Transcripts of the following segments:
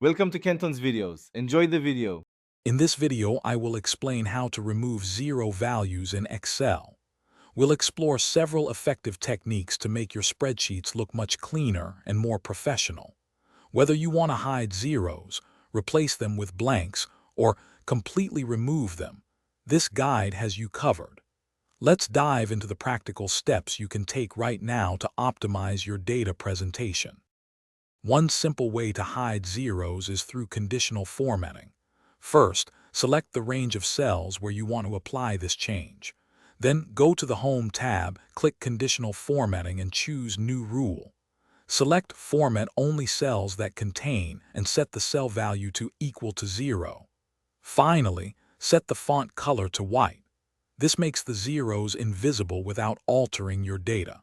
Welcome to Kenton's videos. Enjoy the video. In this video, I will explain how to remove zero values in Excel. We'll explore several effective techniques to make your spreadsheets look much cleaner and more professional. Whether you want to hide zeros, replace them with blanks, or completely remove them, this guide has you covered. Let's dive into the practical steps you can take right now to optimize your data presentation. One simple way to hide zeros is through conditional formatting. First, select the range of cells where you want to apply this change. Then go to the Home tab, click Conditional Formatting and choose New Rule. Select Format only cells that contain and set the cell value to equal to 0. Finally, set the font color to white. This makes the zeros invisible without altering your data.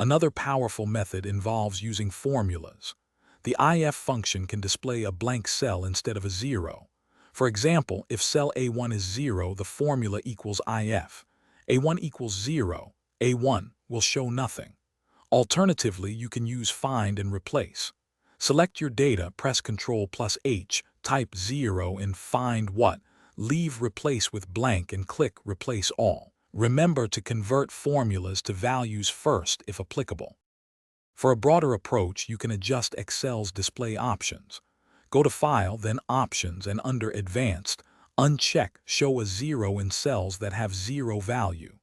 Another powerful method involves using formulas. The if function can display a blank cell instead of a 0. For example, if cell A1 is 0, the formula equals if. A1 equals 0, A1 will show nothing. Alternatively, you can use Find and Replace. Select your data, press Ctrl+H, type 0 in Find What, leave Replace with blank and click Replace All. Remember to convert formulas to values first if applicable. For a broader approach, you can adjust Excel's display options. Go to File, then Options, and under Advanced, uncheck Show a 0 in cells that have 0 value.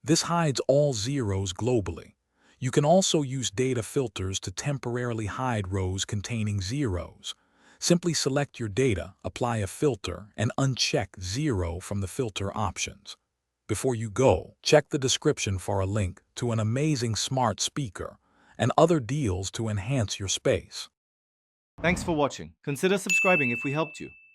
This hides all zeros globally. You can also use data filters to temporarily hide rows containing zeros. Simply select your data, apply a filter, and uncheck 0 from the filter options. Before you go, check the description for a link to an amazing smart speaker and other deals to enhance your space. Thanks for watching. Consider subscribing if we helped you.